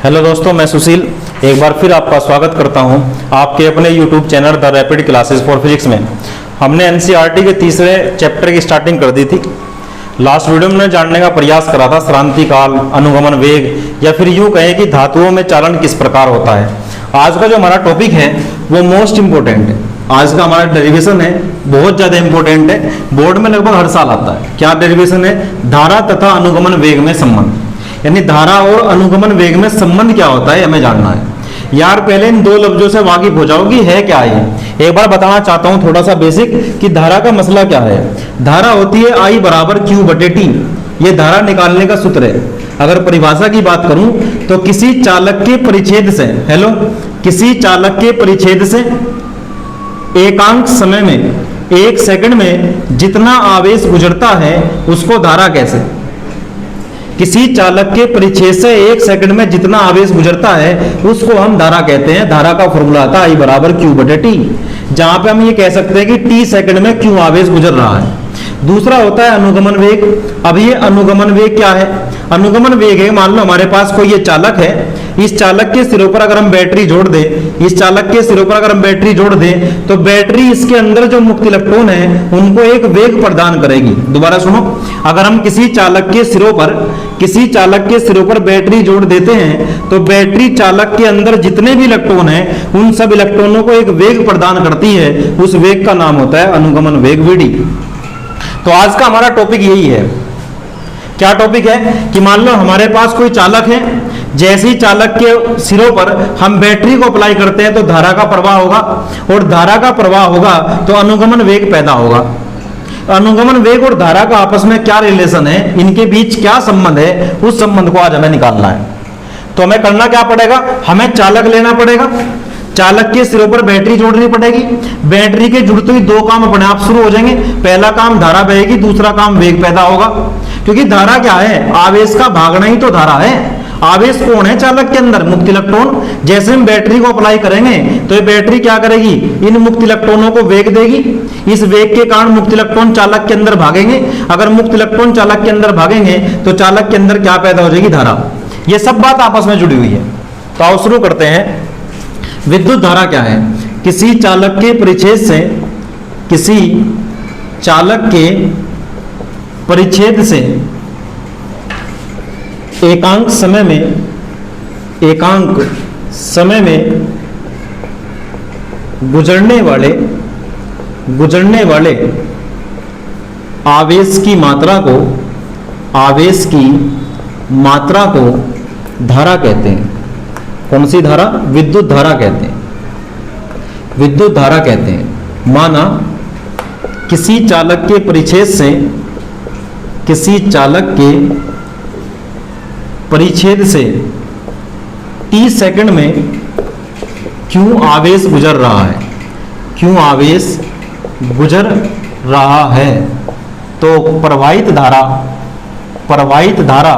Hello दोस्तों, मैं सुशील एक बार फिर आपका स्वागत करता हूं आपके अपने YouTube channel the rapid classes for physics में। हमने एनसीईआरटी के तीसरे चैप्टर की स्टार्टिंग कर दी थी। लास्ट वीडियो में जानने का प्रयास करा था श्रांति काल, अनुगमन वेग, या फिर यूं कहें कि धातुओं में चालन किस प्रकार होता है। आज का जो हमारा टॉपिक है वो मोस्ट इंपोर्टेंट है। आज का हमारा डेरिवेशन है, बहुत ज्यादा इंपॉर्टेंट है, बोर्ड में लगभग हर साल आता है। क्या डेरिवेशन है? धारा तथा अनुगमन वेग में संबंध, यानी धारा और अनुगमन वेग में संबंध क्या होता है हमें जानना है। यार पहले इन दो लफ्जों से वाकिफ हो जाओ कि है क्या ये। एक बार बताना चाहता हूं थोड़ा सा बेसिक कि धारा का मसला क्या है। धारा होती है I बराबर Q बटे T। ये धारा निकालने का सूत्र है। अगर परिभाषा की बात करूं तो किसी चालक के परिच्छेद से, किसी चालक के परिच्छेद से एकांक समय में 1 सेकंड में जितना आवेश गुजरता है उसको धारा कैसे। किसी चालक के परिच्छेद से 1 सेकंड में जितना आवेश गुजरता है उसको हम धारा कहते हैं। धारा का फॉर्मूला आता है I बराबर Q बटे T, जहां पे हम ये कह सकते हैं कि T सेकंड में क्यों आवेश गुजर रहा है। दूसरा होता है अनुगमन वेग। अब ये अनुगमन वेग क्या है? अनुगमन वेग है, मान लो हमारे पास कोई ये चालक है, इस चालक के सिरों पर अगर हम बैटरी जोड़ दें, इस चालक के सिरों पर अगर हम बैटरी जोड़ दें तो बैटरी इसके अंदर जो मुक्त इलेक्ट्रॉन है उनको एक वेग प्रदान करेगी। दोबारा सुनो, अगर हम किसी चालक के सिरों पर बैटरी जोड़ देते हैं तो बैटरी चालक के अंदर जितने भी इलेक्ट्रॉन हैं उन सब इलेक्ट्रॉनों को एक वेग प्रदान करती है। उस वेग का नाम होता है अनुगमन वेग Vd। तो आज का हमारा टॉपिक यही है। क्या टॉपिक है कि मान लो हमारे पास कोई चालक है, जैसे ही चालक के सिरों पर हम बैटरी को अप्लाई करते हैं तो धारा का प्रवाह होगा, और धारा का प्रवाह होगा तो अनुगमन वेग पैदा होगा। अनुगमन वेग और धारा का आपस में क्या रिलेशन है, इनके बीच क्या संबंध है, उस संबंध को आज हमें निकालना है। तो हमें करना क्या पड़ेगा? हमें चालक लेना पड़ेगा, चालक के सिरों पर बैटरी जोड़नी पड़ेगी। बैटरी के जुड़ते ही दो काम अपने आप शुरू हो जाएंगे। पहला काम धारा बहेगी, दूसरा काम वेग पैदा होगा। क्योंकि धारा क्या है? आवेश का भागना ही तो धारा है। आवेश कौन है चालक के अंदर? मुक्त इलेक्ट्रॉन। जैसे हम बैटरी को अप्लाई करेंगे तो ये बैटरी क्या करेगी? इन मुक्त इलेक्ट्रॉनों को वेग देगी। इस वेग के कारण मुक्त इलेक्ट्रॉन चालक के अंदर भागेंगे। अगर मुक्त इलेक्ट्रॉन चालक के अंदर भागेंगे तो चालक के अंदर क्या पैदा हो जाएगी? धारा। ये सब बात आपस में जुड़ी हुई है। तो आओ शुरू करते हैं। विद्युत धारा क्या है? किसी चालक के परिच्छेद से एकांक समय में गुजरने वाले आवेश की मात्रा को धारा कहते हैं। कौन सी धारा? विद्युत धारा कहते हैं। विद्युत धारा कहते हैं। माना किसी चालक के परिच्छेद से T सेकंड में क्यों आवेश गुजर रहा है, तो प्रवाहित धारा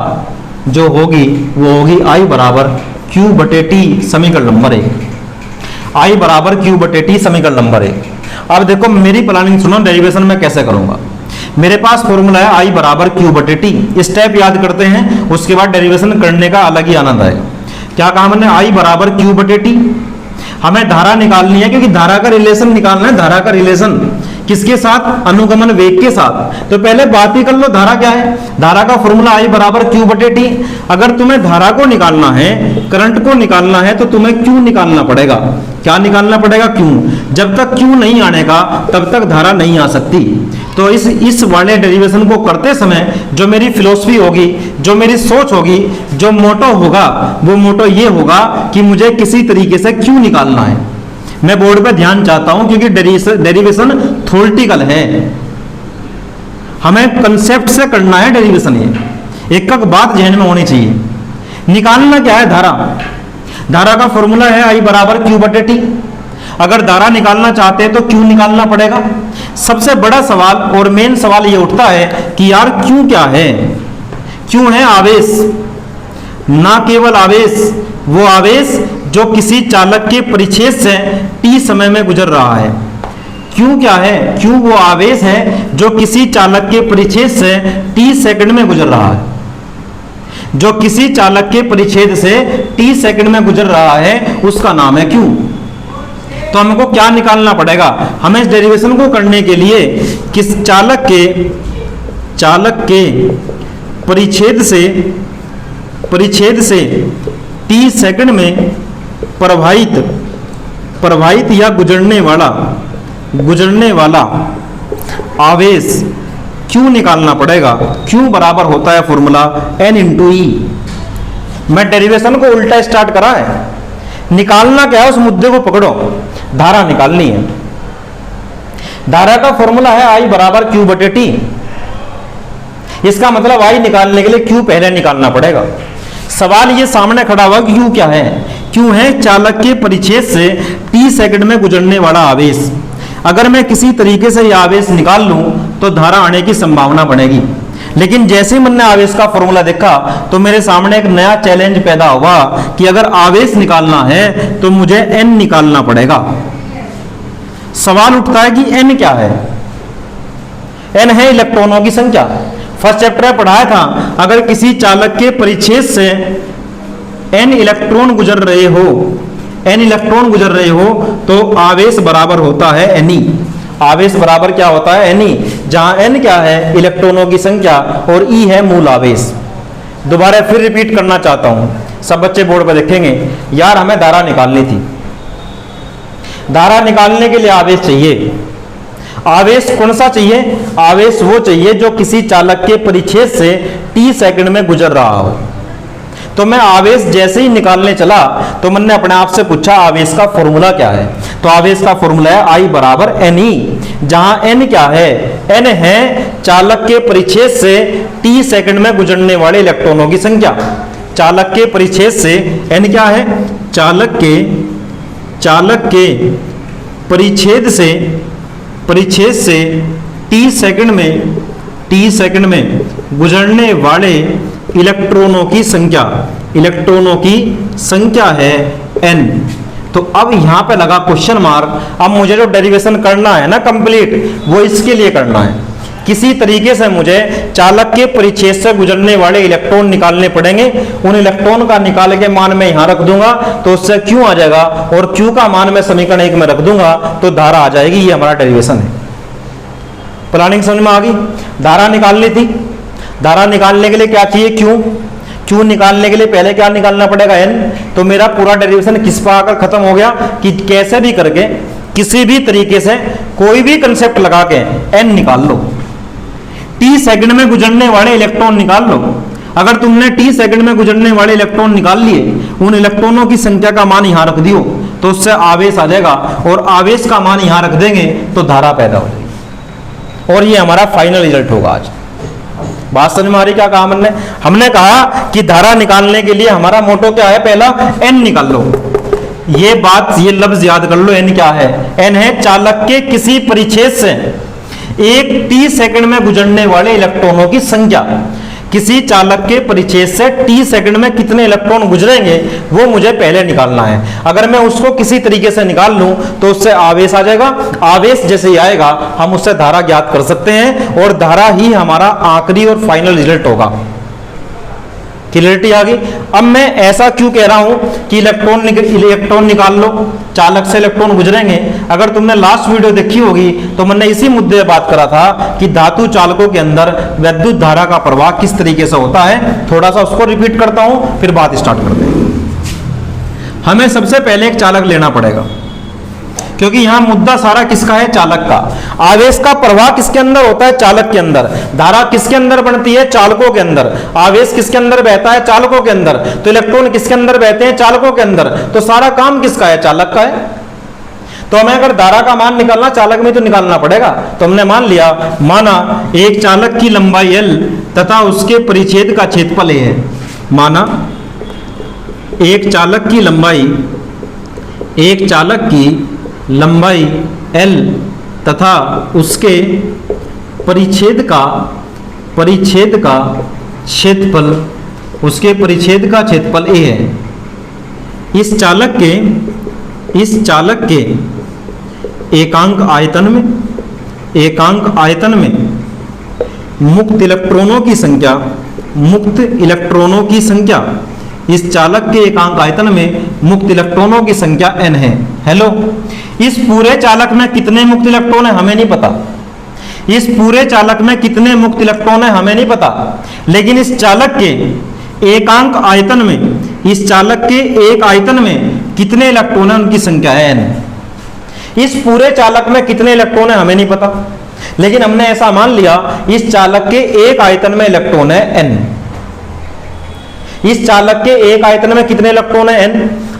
जो होगी वो होगी I बराबर Q बटे T समीकरण नंबर 1। I बराबर Q बटे T समीकरण नंबर 1। अब देखो मेरी प्लानिंग सुनो, डेरिवेशन में कैसे करूंगा। मेरे पास फॉर्मूला है I बराबर Q बटे T। स्टेप याद करते हैं, उसके बाद डेरिवेशन करने का अलग ही आनंद है। क्या कहा हमने? I बराबर Q बटे T। हमें धारा निकालनी है, क्योंकि धारा का रिलेशन निकालना है। धारा का रिलेशन किसके साथ? अनुगमन वेग के साथ। तो पहले बात ही कर लो, धारा क्या है। धारा का फॉर्मूला I बराबर Q बटे T। अगर तुम्हें धारा को निकालना है, करंट को निकालना है, तो तुम्हें Q निकालना पड़ेगा। क्या निकालना पड़ेगा? Q। जब तक Q नहीं आने का तब तक धारा नहीं आ सकती। तो इस वाले डेरिवेशन को करते समय जो मेरी फिलॉसफी होगी, जो मेरी सोच होगी, जो मोटो होगा, वो मोटो ये होगा कि मुझे किसी तरीके से Q निकालना है। मैं बोर्ड पे ध्यान चाहता हूं, क्योंकि डेरिवेशन थ्योरेटिकल है। हमें कंसेप्ट से करना है डेरिवेशन। ये एक बात ध्यान में होनी चाहिए। निकालना क्या है? धारा का फॉर्मूला है I बराबर Q बटे T। अगर धारा निकालना चाहते हैं तो Q निकालना पड़ेगा। सबसे बड़ा सवाल और मेन सवाल ये उठता है कि यार Q क्या है? Q है आवेश। ना केवल आवेश, वो आवेश जो किसी चालक के परिच्छेद से T समय में गुजर रहा है। Q क्या है? Q वो आवेश है जो किसी चालक के परिच्छेद से T सेकंड में गुजर रहा है। जो किसी चालक के परिच्छेद से t सेकंड में गुजर रहा है उसका नाम है q। तो हमको क्या निकालना पड़ेगा, हमें इस डेरिवेशन को करने के लिए किस चालक के परिच्छेद से t सेकंड में प्रवाहित या गुजरने वाला आवेश q निकालना पड़ेगा। q बराबर होता है फॉर्मूला n इंटू ई। मैं डेरिवेशन को उल्टा स्टार्ट करा है। निकालना क्या है, उस मुद्दे को पकड़ो, धारा निकालनी है। धारा का फॉर्मूला है I बराबर q बटे टी। इसका मतलब I निकालने के लिए q पहले निकालना पड़ेगा। सवाल ये सामने खड़ा हुआ कि q क्या है, q है चालक के परिच्छेद से t सेकंड में गुजरने वाला आवेश। अगर मैं किसी तरीके से यह आवेश निकाल लूं तो धारा आने की संभावना बनेगी। लेकिन जैसे ही मैंने आवेश का फॉर्मूला देखा तो मेरे सामने एक नया चैलेंज पैदा हुआ कि अगर आवेश निकालना है तो मुझे n निकालना पड़ेगा। सवाल उठता है कि n क्या है। n है इलेक्ट्रॉनों की संख्या। फर्स्ट चैप्टर में पढ़ाया था, अगर किसी चालक के परिच्छेद से n इलेक्ट्रॉन गुजर रहे हो तो आवेश बराबर होता है ne। आवेश बराबर क्या होता है, ne, जहां n क्या है इलेक्ट्रॉनों की संख्या और e है मूल आवेश। दोबारा फिर रिपीट करना चाहता हूं, सब बच्चे बोर्ड पर देखेंगे। यार हमें धारा निकालनी थी, धारा निकालने के लिए आवेश चाहिए। आवेश कौन सा चाहिए, आवेश वो चाहिए जो किसी चालक के परिच्छेद से t सेकंड में गुजर रहा हो। तो मैं आवेश जैसे ही निकालने चला तो मैंने अपने आप से पूछा आवेश का फॉर्मूला क्या है। तो आवेश का फॉर्मूला है I बराबर ne, जहां n क्या है, n है चालक के परिच्छेद से t सेकंड में गुजरने वाले इलेक्ट्रॉनों की संख्या। चालक के परिच्छेद से n क्या है, चालक के परिच्छेद से t सेकंड में गुजरने वाले इलेक्ट्रॉनों की संख्या है n। तो अब यहां पे लगा क्वेश्चन मार्क। अब मुझे जो डेरिवेशन करना है ना कंप्लीट, वो इसके लिए करना है। किसी तरीके से मुझे चालक के परिच्छेद से गुजरने वाले इलेक्ट्रॉन निकालने पड़ेंगे। उन इलेक्ट्रॉन का निकाल के मान मैं यहां रख दूंगा तो उससे q आ जाएगा, और q का मान मैं समीकरण 1 में रख दूंगा तो धारा आ जाएगी। ये हमारा डेरिवेशन है। प्लानिंग समझ में आ गई। धारा निकालनी थी, धारा निकालने के लिए क्या चाहिए, q निकालने के लिए पहले क्या निकालना पड़ेगा, n। तो मेरा पूरा डेरिवेशन किस पर आकर खत्म हो गया कि कैसे भी करके किसी भी तरीके से कोई भी कंसेप्ट लगा के n निकाल लो, t सेकंड में गुजरने वाले इलेक्ट्रॉन निकाल लो। अगर तुमने t सेकंड में गुजरने वाले इलेक्ट्रॉन निकाल लिए, उन इलेक्ट्रॉनों की संख्या का मान यहां रख दियो तो उससे आवेश आ जाएगा, और आवेश का मान यहां रख देंगे तो धारा पैदा हो जाएगी, और ये हमारा फाइनल रिजल्ट होगा। आज बात समझ में आ रही क्या कहा हमने कहा कि धारा निकालने के लिए हमारा मोटो क्या है, पहला n निकाल लो। ये लफ्ज याद कर लो, n क्या है, n है चालक के किसी परिच्छेद से एक t सेकंड में गुजरने वाले इलेक्ट्रॉनों की संख्या। किसी चालक के परिच्छेद से t सेकंड में कितने इलेक्ट्रॉन गुजरेंगे वो मुझे पहले निकालना है। अगर मैं उसको किसी तरीके से निकाल लूं तो उससे आवेश आ जाएगा। आवेश जैसे ही आएगा हम उससे धारा ज्ञात कर सकते हैं, और धारा ही हमारा आखिरी और फाइनल रिजल्ट होगा। क्लियरिटी आ गई। अब मैं ऐसा क्यों कह रहा हूं कि इलेक्ट्रॉन निकाल लो, चालक से इलेक्ट्रॉन गुजरेंगे। अगर तुमने लास्ट वीडियो देखी होगी तो मैंने इसी मुद्दे पे बात करा था कि धातु चालकों के अंदर विद्युत धारा का प्रवाह किस तरीके से होता है। थोड़ा सा उसको रिपीट करता हूं, फिर बात स्टार्ट करते हैं। हमें सबसे पहले एक चालक लेना पड़ेगा, क्योंकि यहां मुद्दा सारा किसका है, चालक का। आवेश का प्रवाह किसके अंदर होता है, चालक के अंदर। धारा किसके अंदर बनती है, चालकों के अंदर। आवेश किसके अंदर बहता है, चालकों के अंदर। तो इलेक्ट्रॉन किसके अंदर बहते हैं, चालकों के अंदर। तो सारा काम किसका है, चालक का है। तो हमें अगर धारा का मान निकालना, चालक में तो निकालना पड़ेगा। तो हमने माना एक चालक की लंबाई L तथा उसके परिच्छेद का क्षेत्रफल A है। माना एक चालक की लंबाई L तथा उसके परिच्छेद का क्षेत्रफल A है। इस चालक के एकांक आयतन में मुक्त इलेक्ट्रॉनों की संख्या मुक्त इलेक्ट्रॉनों की संख्या, इस चालक के एकांक आयतन में मुक्त इलेक्ट्रॉनों की संख्या n है। हेलो, इस पूरे चालक में कितने मुक्त इलेक्ट्रॉन है हमें नहीं पता, इस पूरे चालक में कितने मुक्त इलेक्ट्रॉन है हमें नहीं पता, लेकिन इस चालक के एकांक आयतन में, इस चालक के एक आयतन में कितने इलेक्ट्रॉन है उनकी संख्या है n। इस पूरे चालक में कितने इलेक्ट्रॉन है हमें नहीं पता, लेकिन हमने ऐसा मान लिया इस चालक के एक आयतन में इलेक्ट्रॉन है n। इस चालक के एक आयतन में कितने इलेक्ट्रॉन है n।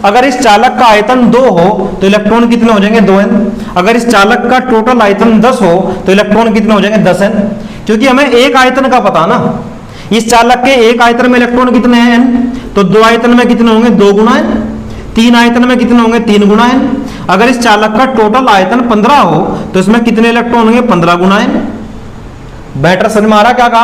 अगर इस चालक का आयतन 2 हो तो इलेक्ट्रॉन कितने हो जाएंगे 2n। अगर इस चालक का टोटल आयतन 10 हो तो इलेक्ट्रॉन कितने हो जाएंगे 10n, क्योंकि हमें एक आयतन का पता ना। इस चालक के एक आयतन में इलेक्ट्रॉन कितने हैं n, तो 2 आयतन में कितने होंगे 2 गुना n, 3 आयतन में कितने होंगे 3 गुना n। अगर इस चालक का टोटल आयतन 15 हो तो इसमें कितने इलेक्ट्रॉन होंगे 15 गुना n। बेटर समझ में आ रहा क्या कहा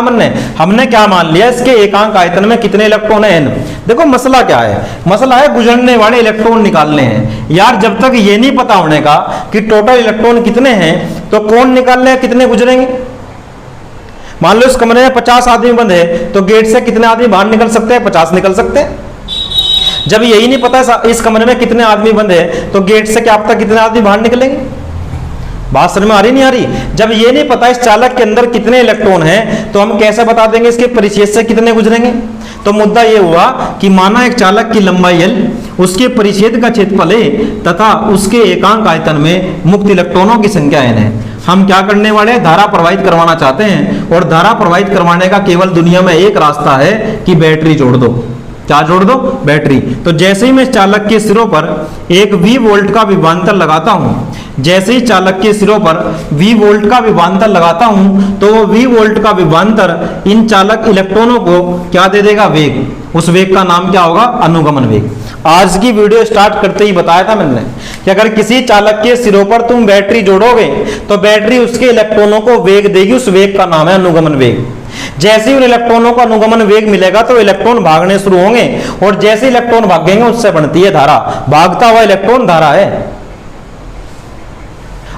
हमने क्या मान लिया, इसके एकांक आयतन में कितने इलेक्ट्रॉन है n। देखो मसला क्या है, मसला है गुजरने वाले इलेक्ट्रॉन निकालने हैं। यार जब तक ये नहीं पता होने का कि टोटल इलेक्ट्रॉन कितने हैं तो कौन निकालने हैं कितने गुजरेंगे। मान लो इस कमरे में 50 आदमी बंद है तो गेट से कितने आदमी बाहर निकल सकते हैं, 50 निकल सकते हैं। जब यही नहीं पता इस कमरे में कितने आदमी बंद है तो गेट से क्या पता कितने आदमी बाहर निकलेंगे। बात समझ में आ रही नहीं आ रही। जब ये नहीं पता इस चालक के अंदर कितने इलेक्ट्रॉन हैं तो हम कैसे बता देंगे इसके परिच्छेद से कितने गुजरेंगे। तो मुद्दा ये हुआ कि माना एक चालक की लंबाई l, उसके परिच्छेद का क्षेत्रफल a तथा उसके एकांक आयतन में मुक्त इलेक्ट्रॉनों की संख्या n है। हम क्या करने वाले हैं, धारा प्रवाहित करवाना चाहते हैं, और धारा प्रवाहित करवाने का केवल दुनिया में एक रास्ता है कि बैटरी जोड़ दो। क्या जोड़ दो, बैटरी। तो जैसे ही मैं इस चालक के सिरों पर एक V वोल्ट का विभवांतर लगाता हूं, जैसे ही चालक के सिरों पर V वोल्ट का विभवांतर लगाता हूं तो वो V वोल्ट का विभवांतर इन चालक इलेक्ट्रॉनों को क्या दे देगा, वेग। उस वेग का नाम क्या होगा, अनुगमन वेग। आज की वीडियो स्टार्ट करते ही बताया था मैंने कि अगर किसी चालक के सिरों पर तुम बैटरी जोड़ोगे तो बैटरी उसके इलेक्ट्रॉनों को वेग देगी, उस वेग का नाम है अनुगमन वेग। जैसे ही उन इलेक्ट्रॉनों को अनुगमन वेग मिलेगा तो इलेक्ट्रॉन भागने शुरू होंगे, और जैसे इलेक्ट्रॉन भागेंगे उससे बनती है धारा। भागता हुआ इलेक्ट्रॉन धारा है।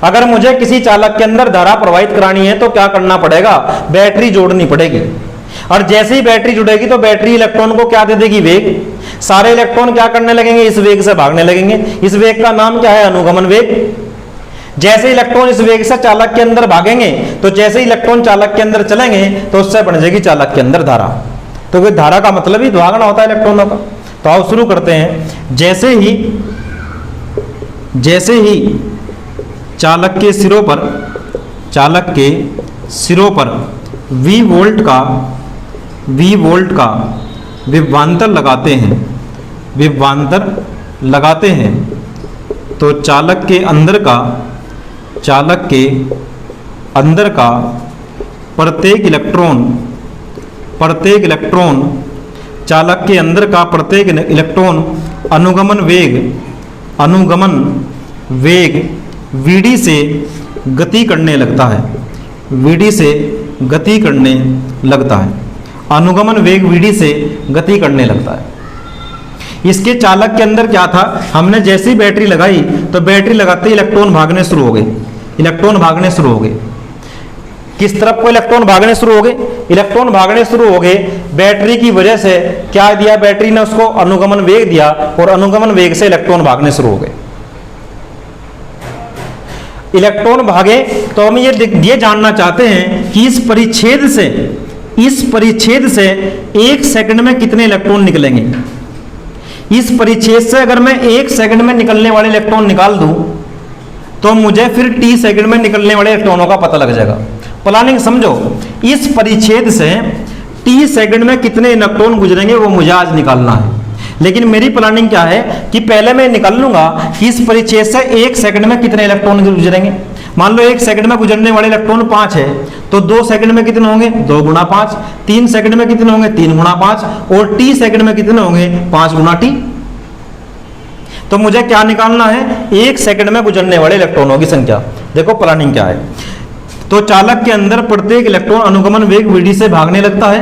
अगर मुझे किसी चालक के अंदर धारा प्रवाहित करानी है तो क्या करना पड़ेगा, बैटरी जोड़नी पड़ेगी। और जैसे ही बैटरी जुड़ेगी तो बैटरी इलेक्ट्रॉन को क्या दे देगी, वेग। सारे इलेक्ट्रॉन क्या करने लगेंगे, इस वेग से भागने लगेंगे। इस वेग का नाम क्या है, अनुगमन वेग। जैसे इलेक्ट्रॉन इस वेग से चालक के अंदर भागेंगे तो जैसे इलेक्ट्रॉन चालक के अंदर चलेंगे तो उससे बन जाएगी चालक के अंदर धारा। तो कोई धारा का मतलब ही भागना होता है इलेक्ट्रॉनों का। तो आओ शुरू करते हैं। जैसे ही चालक के सिरों पर V वोल्ट का विभवांतर लगाते हैं तो चालक के अंदर का प्रत्येक इलेक्ट्रॉन चालक के अंदर का प्रत्येक इलेक्ट्रॉन अनुगमन वेग Vd से गति करने लगता है। अनुगमन वेग Vd से गति करने लगता है। इसके चालक के अंदर क्या था, हमने जैसे ही बैटरी लगाई तो बैटरी लगाते ही इलेक्ट्रॉन भागने शुरू हो गए। किस तरफ को इलेक्ट्रॉन भागने शुरू हो गए, बैटरी की वजह से क्या दिया, बैटरी ने उसको अनुगमन वेग दिया, और अनुगमन वेग से इलेक्ट्रॉन भागने शुरू हो गए। इलेक्ट्रॉन भागे तो हम ये जानना चाहते हैं कि इस परिच्छेद से 1 सेकंड में कितने इलेक्ट्रॉन निकलेंगे। इस परिच्छेद से अगर मैं 1 सेकंड में निकलने वाले इलेक्ट्रॉन निकाल दूं तो मुझे फिर t सेकंड में निकलने वाले इलेक्ट्रॉनों का पता लग जाएगा। प्लानिंग समझो, इस परिच्छेद से t सेकंड में कितने इलेक्ट्रॉन गुजरेंगे वो मुझे आज निकालना है। लेकिन मेरी प्लानिंग क्या है कि पहले मैं निकाल लूंगा कि इस परिच्छेद से 1 सेकंड में कितने इलेक्ट्रॉन गुजरेंगे। मान लो 1 सेकंड में गुजरने वाले इलेक्ट्रॉन 5 है तो 2 सेकंड में कितने होंगे, 2 गुना 5। 3 सेकंड में कितने होंगे, 3 गुना 5। और t सेकंड में कितने होंगे, 5 गुना t। तो मुझे क्या निकालना है, 1 सेकंड में गुजरने वाले इलेक्ट्रॉनों की संख्या। देखो प्लानिंग क्या है। तो चालक के अंदर प्रत्येक इलेक्ट्रॉन अनुगमन वेग Vd से भागने लगता है।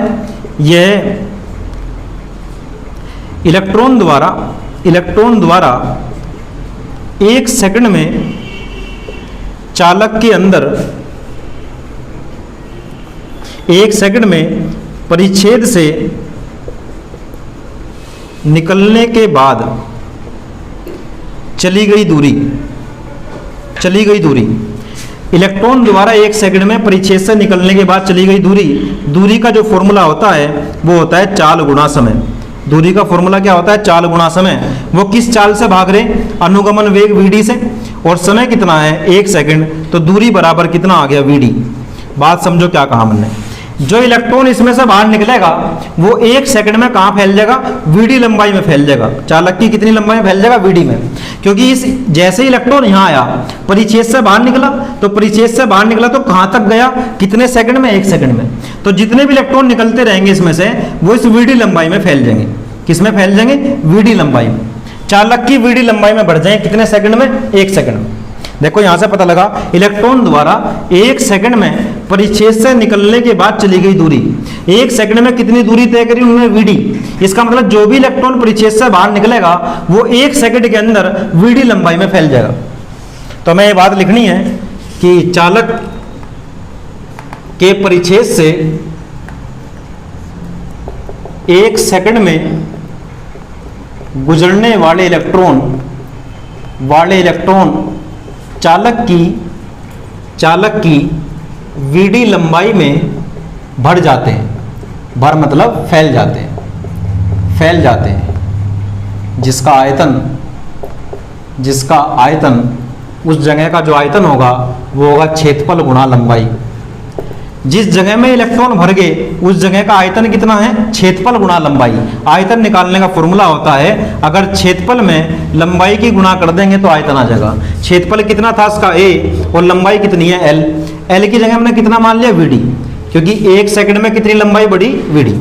यह इलेक्ट्रॉन द्वारा 1 सेकंड में चालक के अंदर 1 सेकंड में परिच्छेद से निकलने के बाद चली गई दूरी, इलेक्ट्रॉन द्वारा 1 सेकंड में परिच्छेद से निकलने के बाद चली गई दूरी का जो फॉर्मूला होता है वो होता है चाल गुणा समय। दूरी का फॉर्मूला क्या होता है? चाल गुणा समय। वो किस चाल से भाग रहे? अनुगमन वेग vd से, और समय कितना है? 1 सेकंड, तो दूरी बराबर कितना आ गया? vd। बात समझो क्या कहा हमने। जो इलेक्ट्रॉन इसमें से बाहर निकलेगा वो 1 सेकंड में कहाँ फैल जाएगा? vd लंबाई में फैल जाएगा। चालक की कितनी लंबाई में फैल जाएगा? vd में। क्योंकि इस जैसे इलेक्ट्रॉन यहाँ आया, परिच्छेद से बाहर निकला, तो परिच्छेद से बाहर निकला तो कहाँ तक गया? कितने सेकंड में? 1 सेकंड में। तो जितने भी इलेक्ट्रॉन निकलते रहेंगे इसमें से वो इस vd लंबाई में फैल जाएंगे। किसमें फैल जाएंगे? vd लंबाई में। चालक की vd लंबाई में बढ़ जाएंगे कितने सेकंड में? 1 सेकंड में। देखो यहां से पता लगा, इलेक्ट्रॉन द्वारा 1 सेकंड में परिच्छेद से निकलने के बाद चली गई दूरी, 1 सेकंड में कितनी दूरी तय करी उन्होंने? vd। इसका मतलब जो भी इलेक्ट्रॉन परिच्छेद से बाहर निकलेगा वो 1 सेकंड के अंदर vd लंबाई में फैल जाएगा। तो हमें ये बात लिखनी है कि चालक के परिच्छेद से 1 सेकंड में गुजरने वाले इलेक्ट्रॉन चालक की vd लंबाई में बढ़ जाते हैं। भर मतलब फैल जाते हैं, जिसका आयतन उस जगह का जो आयतन होगा वो होगा क्षेत्रफल गुणा लंबाई। जिस जगह में इलेक्ट्रॉन भर गए उस जगह का आयतन कितना है? क्षेत्रफल गुणा लंबाई। आयतन निकालने का फॉर्मूला होता है, अगर क्षेत्रफल में लंबाई की गुणा कर देंगे तो आयतन आ जाएगा। क्षेत्रफल कितना था इसका? a, और लंबाई कितनी है? l की जगह हमने कितना मान लिया? vd, क्योंकि 1 सेकंड में कितनी लंबाई बढ़ी? vd।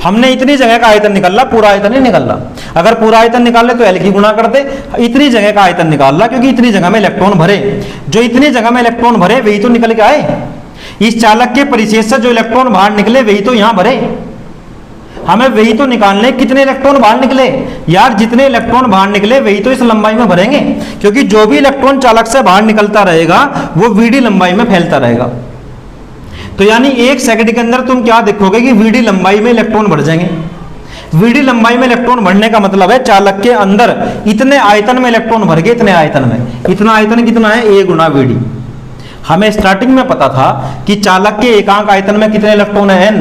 हमने इतनी जगह का आयतन निकाला, पूरा आयतन नहीं निकाला। अगर पूरा आयतन निकाल ले तो l की गुणा करते, इतनी जगह का आयतन निकाल, क्योंकि इतनी जगह में इलेक्ट्रॉन भरे। जो इतनी जगह में इलेक्ट्रॉन भरे वही तो निकल के आए। इस चालक के परिच्छेद से जो इलेक्ट्रॉन बाहर निकले वही तो यहां भरे। हमें वही तो निकालने कितने इलेक्ट्रॉन बाहर निकले। यार जितने इलेक्ट्रॉन बाहर निकले वही तो इस लंबाई में भरेंगे, क्योंकि जो भी इलेक्ट्रॉन चालक से बाहर निकलता रहेगा वो vd लंबाई में फैलता रहेगा। तो यानी 1 सेकंड के अंदर तुम क्या देखोगे कि vd लंबाई में इलेक्ट्रॉन बढ़ जाएंगे। vd लंबाई में इलेक्ट्रॉन बढ़ने का मतलब है चालक के अंदर इतने आयतन में इलेक्ट्रॉन भर गए, इतने आयतन में। इतना आयतन कितना है? a गुणा vd। हमें स्टार्टिंग में पता था कि चालक के एकांक आयतन में कितने इलेक्ट्रॉन है? n।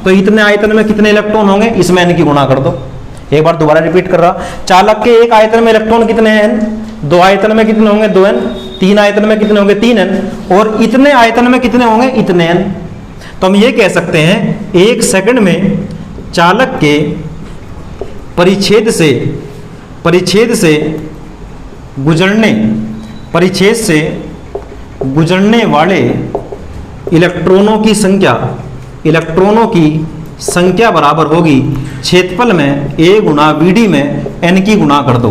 तो इतने आयतन में कितने इलेक्ट्रॉन होंगे? इसमें n की गुणा कर दो। एक बार दोबारा रिपीट कर रहा, चालक के एक आयतन में इलेक्ट्रॉन कितने हैं? n। 2 आयतन में कितने होंगे? 2n। 3 आयतन में कितने होंगे? 3n। और इतने आयतन में कितने होंगे? इतने n। तो हम ये कह सकते हैं 1 सेकंड में चालक के परिच्छेद से गुजरने वाले इलेक्ट्रॉनों की संख्या बराबर होगी क्षेत्रफल में a गुणा vd में n की गुणा कर दो।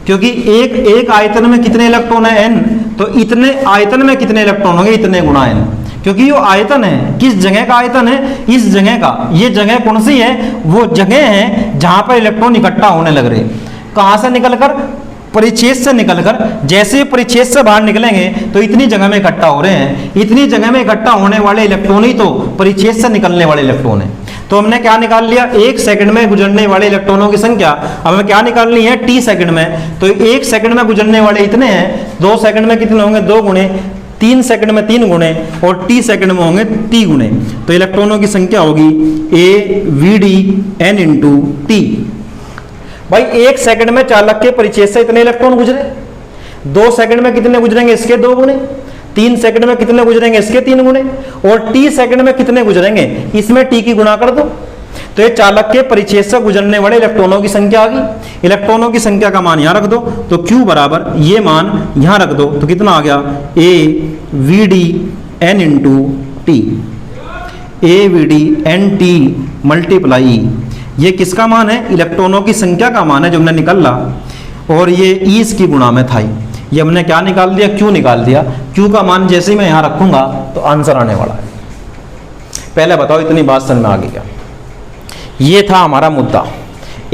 क्योंकि एक आयतन में कितने इलेक्ट्रॉन है? n। तो इतने आयतन में कितने इलेक्ट्रॉन होंगे? इतने गुणा n। क्योंकि ये आयतन है, किस जगह का आयतन है? इस जगह का। ये जगह कौन सी है? वो जगह है जहां पर इलेक्ट्रॉन इकट्ठा होने लग रहे। कहां से निकलकर? परिच्छेद से निकलकर। जैसे परिच्छेद से बाहर निकलेंगे तो इतनी जगह में इकट्ठा हो रहे हैं। इतनी जगह में इकट्ठा होने वाले इलेक्ट्रॉन ही तो परिच्छेद से निकलने वाले इलेक्ट्रॉन है। तो हमने क्या निकाल लिया? 1 सेकंड में गुजरने वाले इलेक्ट्रॉनों की संख्या। अब हमें क्या निकालनी है? t सेकंड में। तो 1 सेकंड में गुजरने वाले इतने हैं, 2 सेकंड में कितने होंगे? 2 गुणे, 3 सेकंड में 3 गुणे, और t सेकंड में होंगे t गुणे। तो इलेक्ट्रॉनों की संख्या होगी a vd n into t। भाई 1 सेकंड में चालक के परिच्छेद से इतने इलेक्ट्रॉन गुजरे, 2 सेकंड में कितने गुजरेंगे? इसके 2 गुणे, 3 सेकंड में कितने गुजरेंगे? इसके 3 गुणे, और t सेकंड में कितने गुजरेंगे? इसमें t की गुणा कर दो। तो ये चालक के परिच्छेद से गुजरने वाले इलेक्ट्रॉनों की संख्या आ गई। इलेक्ट्रॉनों की संख्या का मान यहां रख दो, तो q बराबर ये मान यहां रख दो, तो कितना आ गया? a vd n into t। a vd n t multiply, ये किसका मान है? इलेक्ट्रॉनों की संख्या का मान है जो हमने निकाला, और ये e की गुणा में था। ये हमने क्या निकाल दिया? q निकाल दिया। q का मान जैसे ही मैं यहां रखूंगा तो आंसर आने वाला है। पहले बताओ इतनी बात समझ में आ गई क्या? ये था हमारा मुद्दा।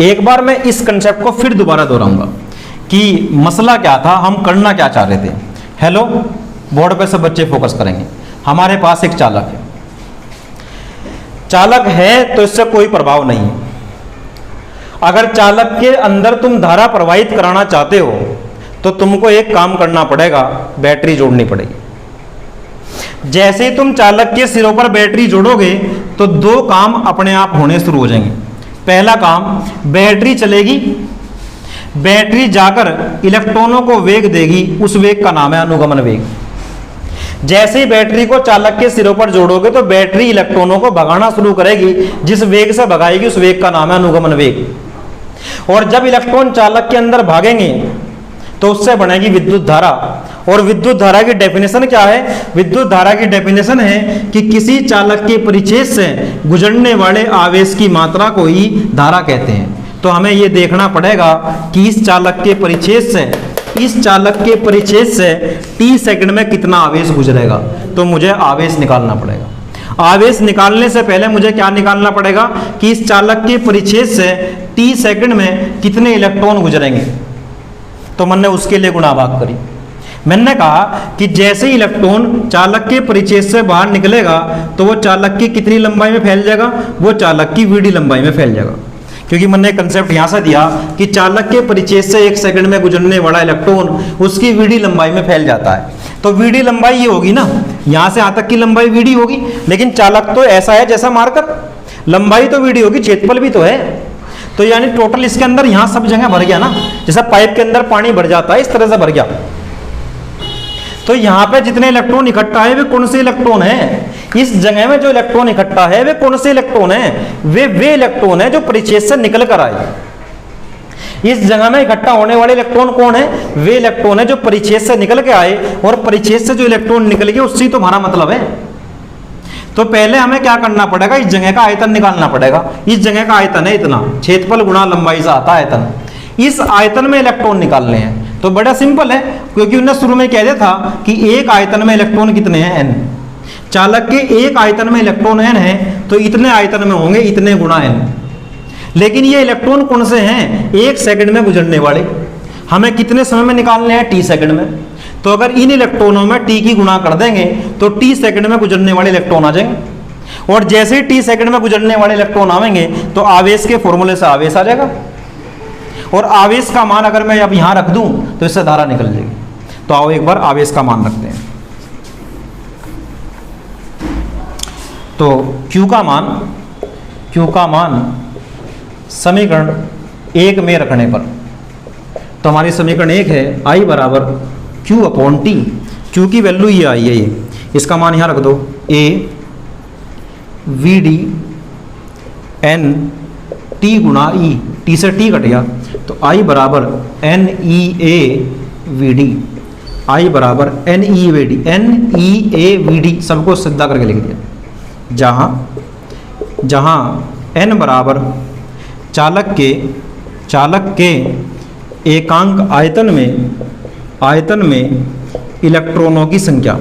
एक बार मैं इस कंसेप्ट को फिर दोबारा दोहराऊंगा कि मसला क्या था, हम करना क्या चाह रहे थे। हेलो, बोर्ड पे सब बच्चे फोकस करेंगे। हमारे पास एक चालक है, चालक है तो इससे कोई प्रभाव नहीं है। अगर चालक के अंदर तुम धारा प्रवाहित कराना चाहते हो तो तुमको एक काम करना पड़ेगा, बैटरी जोड़नी पड़ेगी। जैसे ही तुम चालक के सिरों पर बैटरी जोड़ोगे तो दो काम अपने आप होने शुरू हो जाएंगे। पहला काम, बैटरी चलेगी, बैटरी जाकर इलेक्ट्रॉनों को वेग देगी, उस वेग का नाम है अनुगमन वेग। जैसे ही बैटरी को चालक के सिरों पर जोड़ोगे तो बैटरी इलेक्ट्रॉनों को भगाना शुरू करेगी, जिस वेग से भगाएगी उस वेग का नाम है अनुगमन वेग। और जब इलेक्ट्रॉन चालक के अंदर भागेंगे तो उससे बनेगी विद्युत धारा। और विद्युत धारा की डेफिनेशन क्या है? विद्युत धारा की डेफिनेशन है कि किसी चालक के परिच्छेद से गुजरने वाले आवेश की मात्रा को ही धारा कहते हैं। तो हमें यह देखना पड़ेगा कि इस चालक के परिच्छेद से t सेकंड में कितना आवेश गुजरेगा। तो मुझे आवेश निकालना पड़ेगा। आवेश निकालने से पहले मुझे क्या निकालना पड़ेगा कि इस चालक के परिच्छेद से t सेकंड में कितने इलेक्ट्रॉन गुजरेंगे। तो मैंने उसके लिए गुणा भाग करी। मैंने कहा कि जैसे ही इलेक्ट्रॉन चालक के परिच्छेद से बाहर निकलेगा तो वो चालक की कितनी लंबाई में फैल जाएगा? वो चालक की vd लंबाई में फैल जाएगा। क्योंकि मैंने कंसेप्ट यहां से दिया कि चालक के परिच्छेद से 1 सेकंड में गुजरने वाला इलेक्ट्रॉन उसकी vd लंबाई में फैल जाता है। तो vd लंबाई ये होगी ना, यहां से यहां तक की लंबाई vd होगी। लेकिन चालक तो ऐसा है जैसा मार्कर, लंबाई तो vd होगी, क्षेत्रफल भी तो है। तो यानी टोटल इसके अंदर यहां सब जगह भर गया ना, जैसा पाइप के अंदर पानी भर जाता है इस तरह से भर गया। तो यहाँ पे जितने इलेक्ट्रॉन इकट्ठा है वे कौन से इलेक्ट्रॉन है? इस जगह में जो इलेक्ट्रॉन इकट्ठा है वे कौन से इलेक्ट्रॉन है? वे इलेक्ट्रॉन है जो परिच्छेद से निकल कर आए। इस जगह में इकट्ठा होने वाले इलेक्ट्रॉन कौन है? वे इलेक्ट्रॉन है जो परिच्छेद से निकल के आए, और परिच्छेद से जो इलेक्ट्रॉन निकल गए उससे तो हमारा मतलब है। तो पहले हमें क्या करना पड़ेगा? इस जगह का आयतन निकालना पड़ेगा। इस जगह का आयतन है इतना, क्षेत्रफल गुणा लंबाई से आता है आयतन। इस आयतन में इलेक्ट्रॉन निकालने हैं तो बड़ा सिंपल है, क्योंकि उन्होंने शुरू में कह दिया था कि एक आयतन में इलेक्ट्रॉन कितने हैं? n। चालक के एक आयतन में इलेक्ट्रॉन n है तो इतने आयतन में होंगे इतने गुणा n। लेकिन ये इलेक्ट्रॉन कौन से हैं? 1 सेकंड में गुजरने वाले। हमें कितने समय में निकालने हैं? t सेकंड में। तो अगर इन इलेक्ट्रॉनों में t की गुणा कर देंगे तो t सेकंड में गुजरने वाले इलेक्ट्रॉन आ जाएंगे। और जैसे ही t सेकंड में गुजरने वाले इलेक्ट्रॉन आवेंगे तो आवेश के फॉर्मूले से आवेश आ जाएगा। और आवेश का मान अगर मैं अब यहां रख दूं तो इससे धारा निकल जाएगी। तो आओ एक बार आवेश का मान रखते हैं। तो Q का मान समीकरण 1 में रखने पर, तो हमारी समीकरण 1 है I बराबर Q/T। Q की वैल्यू ये आई है, ये इसका मान यहां रख दो, A VD N T गुणा E, T से T कट गया तो I बराबर NEA VD। I बराबर NEA VD सबको सीधा करके लिख दिया। जहां N बराबर चालक के एकांक आयतन में इलेक्ट्रॉनों की संख्या।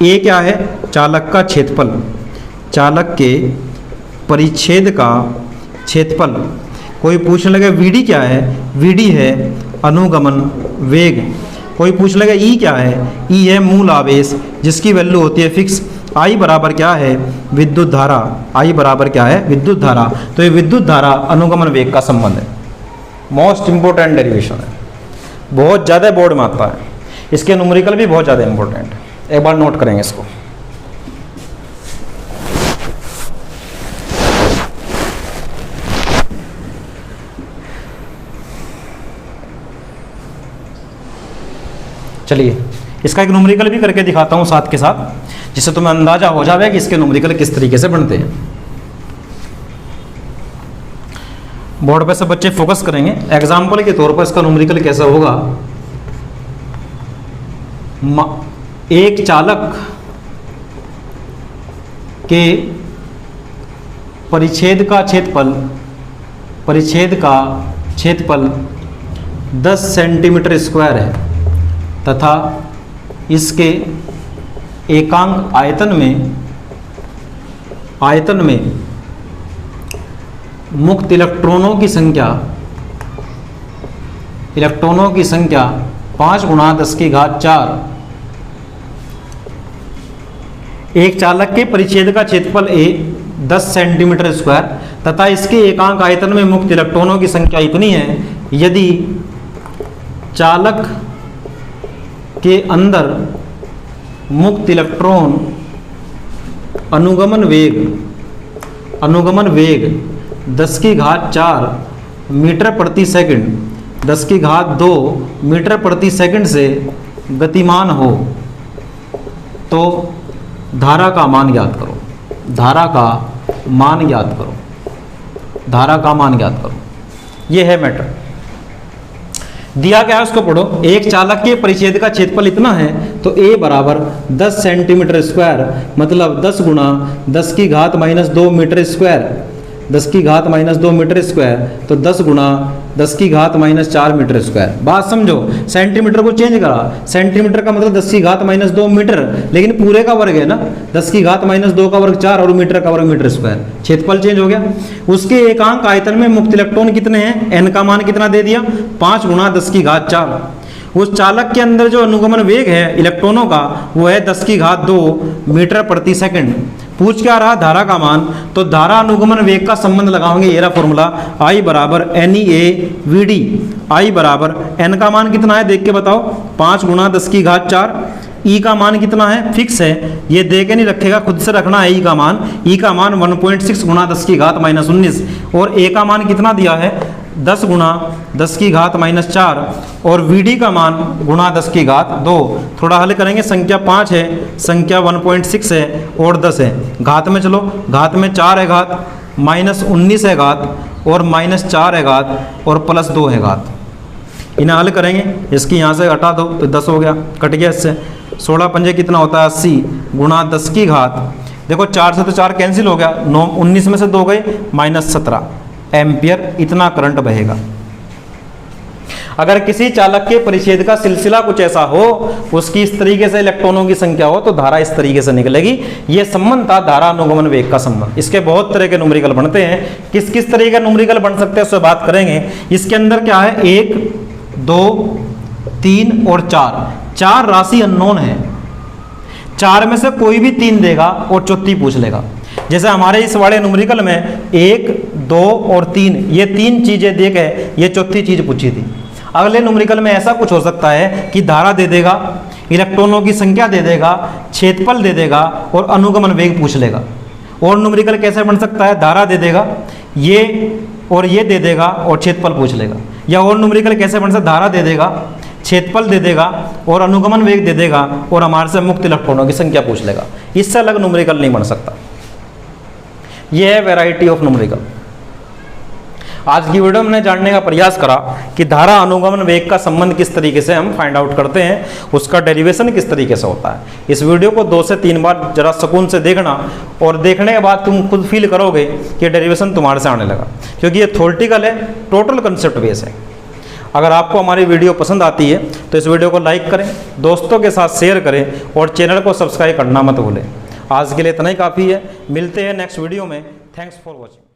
A क्या है? चालक का क्षेत्रफल, चालक के परिच्छेद का क्षेत्रफल। कोई पूछने लगे VD क्या है? VD है अनुगमन वेग। कोई पूछ लगे E क्या है? E है मूल आवेश जिसकी वैल्यू होती है फिक्स। I बराबर क्या है? विद्युत धारा। I बराबर क्या है? विद्युत धारा। तो ये विद्युत धारा अनुगमन वेग का संबंध है। मोस्ट इंपोर्टेंट डेरिवेशन है, बहुत ज़्यादा बोर्ड में आता है। इसके न्यूमेरिकल भी बहुत ज़्यादा इंपॉर्टेंट है, एक बार नोट करेंगे इसको। चलिए इसका एक न्यूमेरिकल भी करके दिखाता हूं साथ के साथ, जिससे तुम्हें अंदाजा हो जाएगा कि इसके न्यूमेरिकल किस तरीके से बनते हैं। बोर्ड पे सब बच्चे फोकस करेंगे। एग्जाम्पल के तौर पर इसका न्यूमेरिकल कैसा होगा? एक चालक के परिच्छेद का क्षेत्रफल 10 सेंटीमीटर स्क्वायर है तथा इसके एकांक आयतन में मुक्त इलेक्ट्रॉनों की संख्या 5 × 10⁴ एक चालक के परिच्छेद का क्षेत्रफल A 10 सेंटीमीटर स्क्वायर तथा इसके एकांक आयतन में मुक्त इलेक्ट्रॉनों की संख्या इतनी है यदि चालक के अंदर मुक्त इलेक्ट्रॉन अनुगमन वेग 10⁴ मीटर प्रति सेकंड 10⁻² मीटर प्रति सेकंड से गतिमान हो तो धारा का मान ज्ञात करो। धारा का मान ज्ञात करो। ये है मैटर। दिया गया है उसको पढ़ो। एक चालक के परिच्छेद का क्षेत्रफल इतना है तो A बराबर 10 सेंटीमीटर स्क्वायर मतलब 10 गुणा 10⁻² मीटर स्क्वायर 10⁻² मीटर स्क्वायर तो 10 गुणा 10⁻⁴ मीटर स्क्वायर। बात समझो, सेंटीमीटर को चेंज करा, सेंटीमीटर का मतलब 10⁻² मीटर, लेकिन पूरे का वर्ग है ना, 10⁻² का वर्ग 4 और मीटर का वर्ग मीटर स्क्वायर। क्षेत्रफल चेंज हो गया। उसके एकांक आयतन में मुक्त इलेक्ट्रॉन कितने हैं, n का मान कितना दे दिया 5 गुणा 10⁻⁴। उस चालक के अंदर जो अनुगमन वेग है इलेक्ट्रॉनों का वो है 10⁻² मीटर प्रति सेकंड। पूछ क्या रहा, धारा का मान, तो धारा अनुगमन वेग का संबंध लगाओगे, ये रहा फॉर्मूला I बराबर NeAVD। I बराबर n का मान कितना है देख के बताओ, 5 गुणा 10⁻⁴। E का मान कितना है, फिक्स है, ये दे के नहीं रखेगा, खुद से रखना है। E का मान 1.6 गुणा 10⁻⁻19 और A का मान कितना दिया है 10 गुणा 10⁻⁴ और VD का मान गुणा 10⁻²। थोड़ा हल करेंगे, संख्या 5 है, संख्या 1.6 है और 10 है। घात में चलो, घात में 4 है घात, -19 है घात और -4 है घात और +2 है घात। इन्हें हल करेंगे, इसकी यहाँ से हटा दो तो 10 हो गया, कट गया इससे। 16 पंजे कितना होता है 80 गुणा 10 की घात, देखो 4 से तो 4 कैंसिल हो गया, 19 में से 2 गए, -17 एम्पियर इतना करंट बहेगा। अगर किसी चालक के परिच्छेद का सिलसिला कुछ ऐसा हो, उसकी इस तरीके से इलेक्ट्रॉनों की संख्या हो तो धारा इस तरीके से निकलेगी। यह संबंध था धारा अनुगमन वेग का संबंध। इसके बहुत तरह के न्यूमेरिकल बनते हैं, किस किस तरह के न्यूमेरिकल बन सकते हैं उससे बात करेंगे। इसके अंदर क्या है, 1 2 3 और 4 राशि अननोन है। 4 में से कोई भी 3 देगा और चौथी पूछ लेगा। जैसे हमारे इस वाले न्यूमेरिकल में 1 2 और 3 ये 3 चीजें दे के ये चौथी चीज पूछी थी। अगले न्यूमेरिकल में ऐसा कुछ हो सकता है कि धारा दे देगा, इलेक्ट्रॉनों की संख्या दे देगा, क्षेत्रफल दे देगा और अनुगमन वेग पूछ लेगा। और न्यूमेरिकल कैसे बन सकता है, धारा दे देगा ये और ये दे देगा और क्षेत्रफल पूछ लेगा। या और न्यूमेरिकल कैसे बन सकता है, धारा दे देगा, क्षेत्रफल दे देगा और अनुगमन वेग दे देगा और हमारे से मुक्त इलेक्ट्रॉनों की संख्या पूछ लेगा। इससे अलग न्यूमेरिकल नहीं बन सकता। यह है वैरायटी ऑफ न्यूमेरिकल। आज की वीडियो में हमने जानने का प्रयास करा कि धारा अनुगमन वेग का संबंध किस तरीके से हम फाइंड आउट करते हैं, उसका डेरिवेशन किस तरीके से होता है। इस वीडियो को 2 से 3 बार जरा सुकून से देखना और देखने के बाद तुम खुद फील करोगे कि डेरिवेशन तुम्हारे से आने लगा, क्योंकि ये थ्योरेटिकल है, टोटल कंसेप्ट बेस है। अगर आपको हमारी वीडियो पसंद आती है तो इस वीडियो को लाइक करें, दोस्तों के साथ शेयर करें और चैनल को सब्सक्राइब करना मत भूलें। आज के लिए इतना ही काफ़ी है, मिलते हैं नेक्स्ट वीडियो में। Thanks for watching.